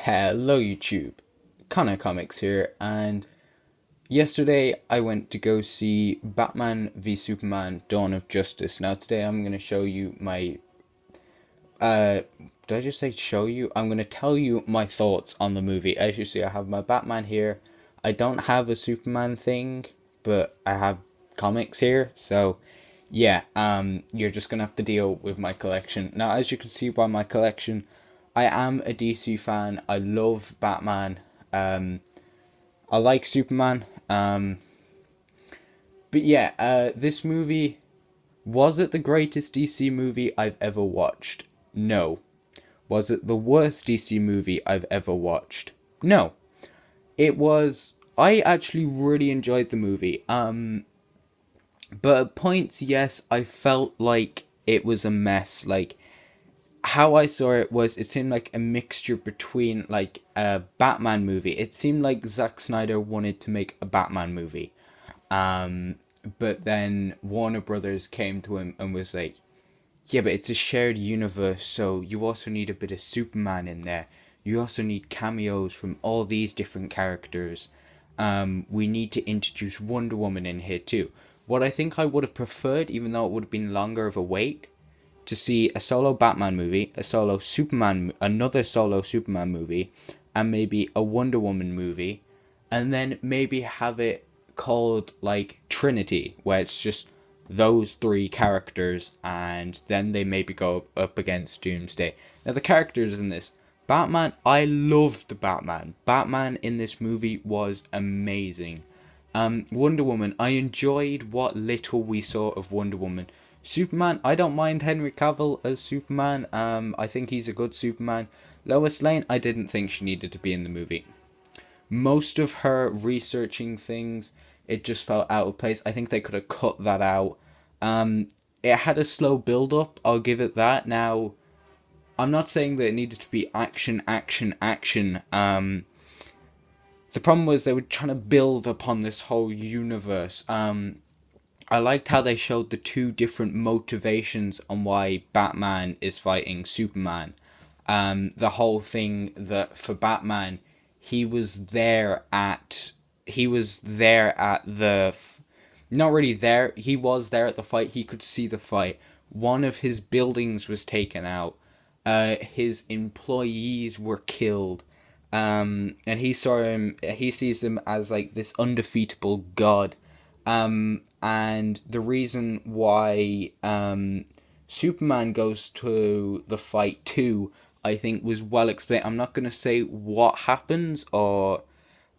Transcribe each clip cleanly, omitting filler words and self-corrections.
Hello YouTube, Connor Comics here, and yesterday I went to go see Batman v Superman: Dawn of Justice. Now today I'm going to show you my, did I just say show you? I'm going to tell you my thoughts on the movie. As you see, I have my Batman here. I don't have a Superman thing, but I have comics here, so yeah, you're just gonna have to deal with my collection. Now, as you can see by my collection, I am a DC fan. I love Batman. I like Superman. But yeah, this movie, was it the greatest DC movie I've ever watched? No. Was it the worst DC movie I've ever watched? No. It was. I actually really enjoyed the movie. But at points, yes, I felt like it was a mess. Like, how I saw it was, it seemed like a mixture between like a Batman movie. It seemed like Zack Snyder wanted to make a Batman movie. Um, but then Warner Brothers came to him and was like, yeah, but it's a shared universe, so you also need a bit of Superman in there. You also need cameos from all these different characters. We need to introduce Wonder Woman in here too. What I think I would have preferred, even though it would have been longer of a wait, to see a solo Batman movie, a solo Superman, another solo Superman movie, and maybe a Wonder Woman movie, and then maybe have it called like Trinity, where it's just those three characters, and then they maybe go up against Doomsday. Now, the characters in this Batman, I loved Batman. Batman in this movie was amazing. Wonder Woman, I enjoyed what little we saw of Wonder Woman. Superman, I don't mind Henry Cavill as Superman. I think he's a good Superman. Lois Lane, I didn't think she needed to be in the movie. Most of her researching things, it just felt out of place. I think they could have cut that out. It had a slow build up, I'll give it that. Now, I'm not saying that it needed to be action, action, action. The problem was they were trying to build upon this whole universe. I liked how they showed the two different motivations on why Batman is fighting Superman. The whole thing that for Batman, he was there at the not really there. He was there at the fight. He could see the fight. One of his buildings was taken out. His employees were killed. And he saw him. He sees him as like this undefeatable god. And the reason why Superman goes to the fight too, I think, was well explained. I'm not gonna say what happens or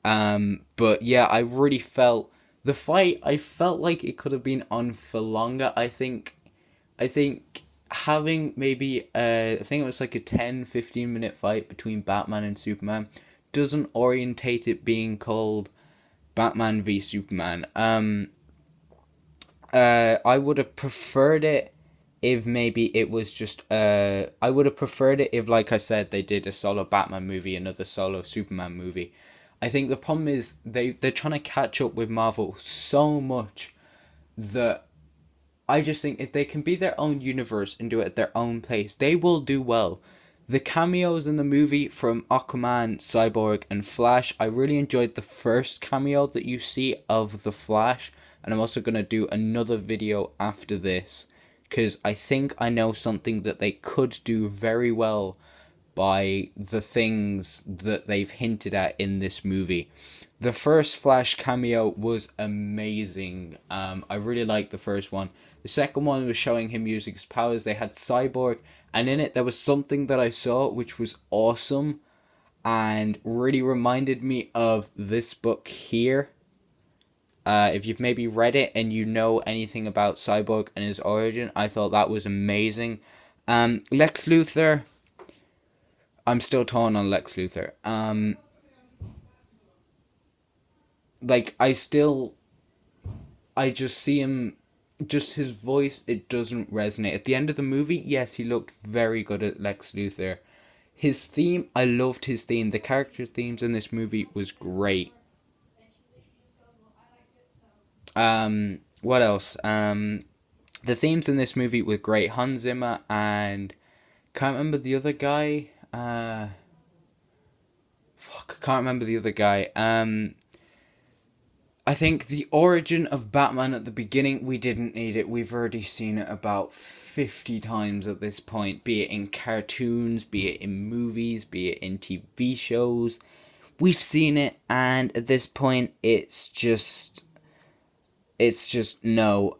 but yeah, I really felt the fight. I felt like it could have been on for longer. I think having maybe I think it was like a 10-15 minute fight between Batman and Superman doesn't orientate it being called Batman v Superman. I would have preferred it if maybe it was just I would have preferred it if, like I said, they did a solo Batman movie, another solo Superman movie. I think the problem is they're trying to catch up with Marvel so much that I just think if they can be their own universe and do it at their own pace, they will do well. The cameos in the movie from Aquaman, Cyborg, and Flash, I really enjoyed the first cameo that you see of the Flash, and I'm also going to do another video after this, because I think I know something that they could do very well by the things that they've hinted at in this movie. The first Flash cameo was amazing. I really liked the first one. The second one was showing him using his powers. They had Cyborg, and in it there was something that I saw which was awesome and really reminded me of this book here. If you've maybe read it and you know anything about Cyborg and his origin, I thought that was amazing. Lex Luthor, I'm still torn on Lex Luthor. Like I just see him, just his voice, it doesn't resonate. At the end of the movie, yes, he looked very good at Lex Luthor. His theme, I loved his theme. The character themes in this movie was great. What else? The themes in this movie were great. Hans Zimmer and can't remember the other guy. fuck, I can't remember the other guy. I think the origin of Batman at the beginning, we didn't need it. We've already seen it about 50 times at this point, be it in cartoons, be it in movies, be it in TV shows. We've seen it, and at this point, it's just no.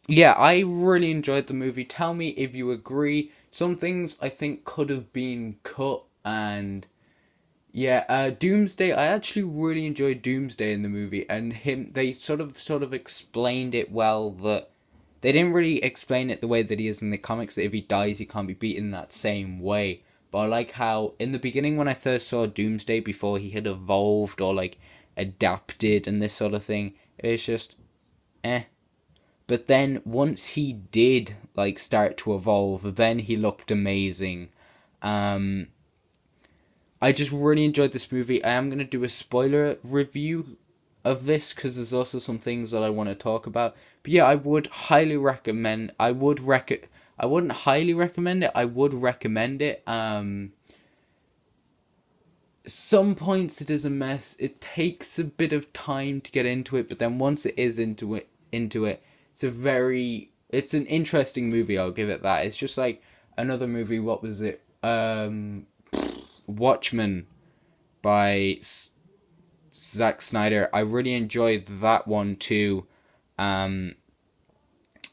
Yeah, I really enjoyed the movie. Tell me if you agree. Some things I think could have been cut, and yeah, Doomsday. I actually really enjoyed Doomsday in the movie, and him. They sort of explained it well. That they didn't really explain it the way that he is in the comics. That if he dies, he can't be beaten that same way. But I like how in the beginning when I first saw Doomsday before he had evolved or like adapted and this sort of thing, it was just eh. But then once he did like start to evolve, then he looked amazing. Um, I just really enjoyed this movie. I am gonna do a spoiler review of this because there's also some things that I want to talk about. But yeah, I would highly recommend. I wouldn't highly recommend it. I would recommend it. Some points it is a mess. It takes a bit of time to get into it, but then once it is into it, it's an interesting movie. I'll give it that. It's just like another movie. What was it? Watchmen by Zack Snyder. I really enjoyed that one too. Um,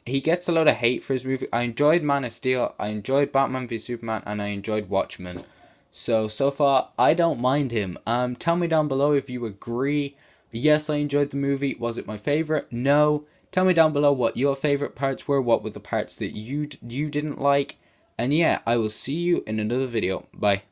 he gets a lot of hate for his movie. I enjoyed Man of Steel. I enjoyed Batman v Superman, and I enjoyed Watchmen. So far, I don't mind him. Tell me down below if you agree. Yes, I enjoyed the movie. Was it my favorite? No. Tell me down below what your favorite parts were. What were the parts that you didn't like? And yeah, I will see you in another video. Bye.